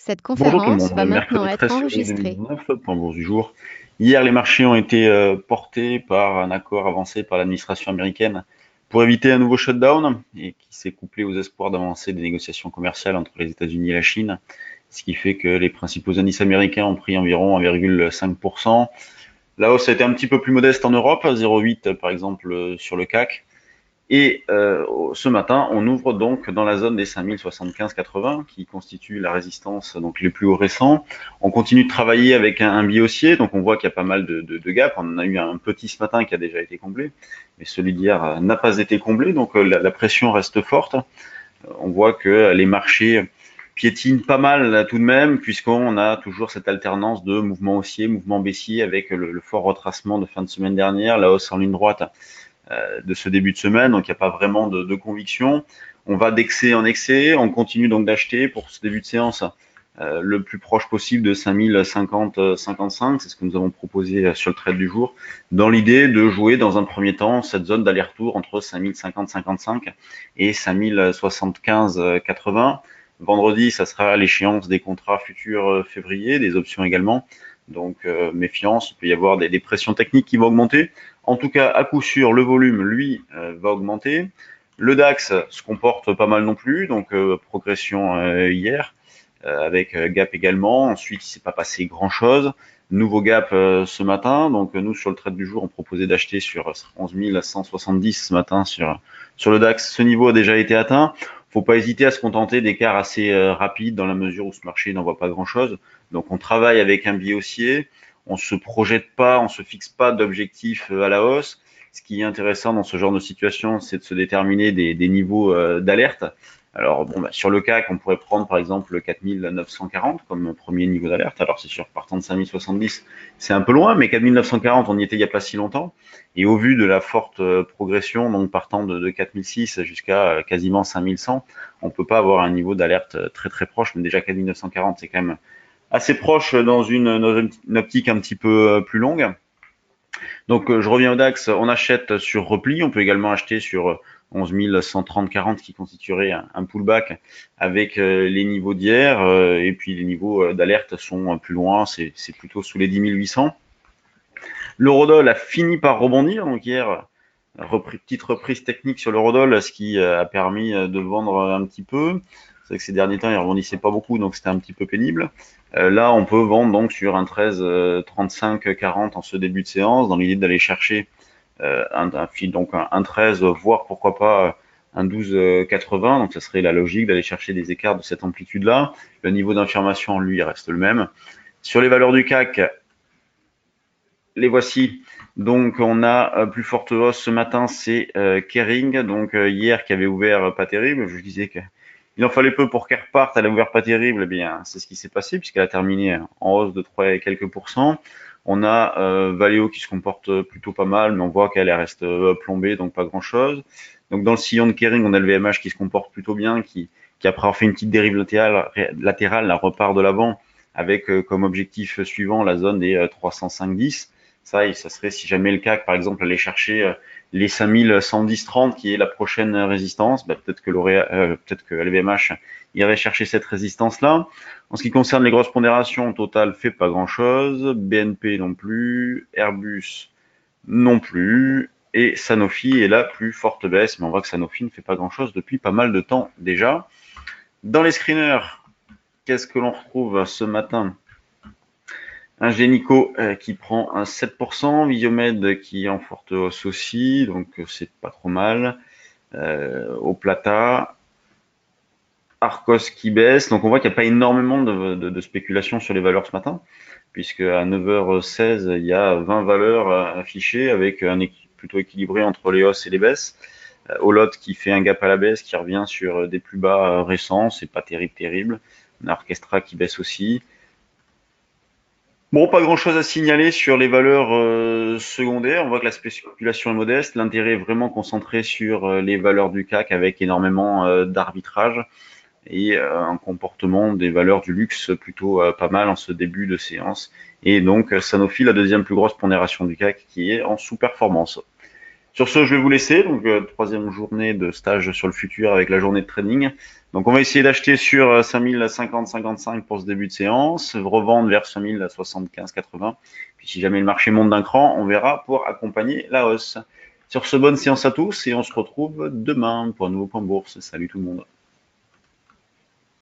Cette Bonjour tout le conférence monde, va maintenant mercredi être 13 février enregistrée. 2019, point bourse du jour. Hier, les marchés ont été portés par un accord avancé par l'administration américaine pour éviter un nouveau shutdown et qui s'est couplé aux espoirs d'avancer des négociations commerciales entre les États-Unis et la Chine, ce qui fait que les principaux indices américains ont pris environ 1,5%. La hausse a été un petit peu plus modeste en Europe, 0,8 par exemple sur le CAC. Et ce matin, on ouvre donc dans la zone des 5075-80 qui constitue la résistance donc les plus hauts récents. On continue de travailler avec un biais haussier, donc on voit qu'il y a pas mal de gaps. On en a eu un petit ce matin qui a déjà été comblé, mais celui d'hier n'a pas été comblé, donc la pression reste forte. On voit que les marchés piétinent pas mal là, tout de même, puisqu'on a toujours cette alternance de mouvement haussier, mouvement baissier, avec le fort retracement de fin de semaine dernière, la hausse en ligne droite de ce début de semaine, donc il n'y a pas vraiment de conviction. On va d'excès en excès, on continue donc d'acheter pour ce début de séance le plus proche possible de 5050-55, c'est ce que nous avons proposé sur le trade du jour, dans l'idée de jouer dans un premier temps cette zone d'aller-retour entre 5050-55 et 5075-80. Vendredi, ça sera l'échéance des contrats futurs février, des options également. Donc méfiance, il peut y avoir des pressions techniques qui vont augmenter. En tout cas, à coup sûr, le volume, lui, va augmenter. Le DAX se comporte pas mal non plus, donc progression hier, avec gap également. Ensuite, il s'est pas passé grand-chose. Nouveau gap ce matin, donc nous sur le trade du jour, on proposait d'acheter sur 11 170 ce matin sur le DAX. Ce niveau a déjà été atteint. Faut pas hésiter à se contenter d'écarts assez rapides dans la mesure où ce marché n'en voit pas grand-chose. Donc on travaille avec un biais haussier, on se projette pas, on se fixe pas d'objectifs à la hausse. Ce qui est intéressant dans ce genre de situation, c'est de se déterminer des niveaux d'alerte. Alors bon, bah, sur le CAC, on pourrait prendre par exemple le 4940 comme premier niveau d'alerte. Alors c'est sûr, partant de 5070, c'est un peu loin, mais 4940, on y était il n'y a pas si longtemps. Et au vu de la forte progression, donc partant de 4006 jusqu'à quasiment 5100, on peut pas avoir un niveau d'alerte très très proche. Mais déjà 4940, c'est quand même assez proche dans une optique un petit peu plus longue. Donc je reviens au DAX, on achète sur repli, on peut également acheter sur 11 130-40 qui constituerait un pullback avec les niveaux d'hier et puis les niveaux d'alerte sont plus loin, c'est plutôt sous les 10 800. L'eurodoll a fini par rebondir, donc hier petite reprise technique sur l'eurodoll, ce qui a permis de vendre un petit peu. C'est vrai que ces derniers temps, il rebondissait pas beaucoup, donc c'était un petit peu pénible. Là, on peut vendre donc sur un 13 35 40 en ce début de séance, dans l'idée d'aller chercher donc un 13, voire pourquoi pas un 12 80. Donc ça serait la logique d'aller chercher des écarts de cette amplitude-là. Le niveau d'information, lui, reste le même. Sur les valeurs du CAC, les voici. Donc on a plus forte hausse ce matin, c'est Kering. Donc hier qui avait ouvert pas terrible, je disais que il en fallait peu pour qu'elle reparte. Elle a ouvert pas terrible, eh bien c'est ce qui s'est passé puisqu'elle a terminé en hausse de 3 et quelques pourcents. On a Valeo qui se comporte plutôt pas mal, mais on voit qu'elle reste plombée, donc pas grand-chose. Donc dans le sillon de Kering, on a le VMH qui se comporte plutôt bien, qui après avoir fait une petite dérive latérale, la repart de l'avant avec comme objectif suivant la zone des 305-10. Ça serait si jamais le CAC, par exemple, aller chercher les 5110-30 qui est la prochaine résistance, bah, peut-être que LVMH irait chercher cette résistance-là. En ce qui concerne les grosses pondérations, Total fait pas grand-chose, BNP non plus, Airbus non plus, et Sanofi est la plus forte baisse, mais on voit que Sanofi ne fait pas grand-chose depuis pas mal de temps déjà. Dans les screeners, qu'est-ce que l'on retrouve ce matin? Un Génico qui prend un 7%, Visiomed qui est en forte hausse aussi, donc c'est pas trop mal. Au Plata, Arcos qui baisse, donc on voit qu'il n'y a pas énormément de spéculation sur les valeurs ce matin, puisque à 9h16, il y a 20 valeurs affichées avec un plutôt équilibré entre les hausses et les baisses. Olot qui fait un gap à la baisse, qui revient sur des plus bas récents, c'est pas terrible. On a Orchestra qui baisse aussi. Bon, pas grand-chose à signaler sur les valeurs secondaires. On voit que la spéculation est modeste. L'intérêt est vraiment concentré sur les valeurs du CAC avec énormément d'arbitrage et un comportement des valeurs du luxe plutôt pas mal en ce début de séance. Et donc Sanofi, la deuxième plus grosse pondération du CAC, qui est en sous-performance. Sur ce, je vais vous laisser. Donc, troisième journée de stage sur le futur avec la journée de trading. Donc, on va essayer d'acheter sur 5050-55 pour ce début de séance, revendre vers 5075-80. Puis, si jamais le marché monte d'un cran, on verra pour accompagner la hausse. Sur ce, bonne séance à tous et on se retrouve demain pour un nouveau point bourse. Salut tout le monde.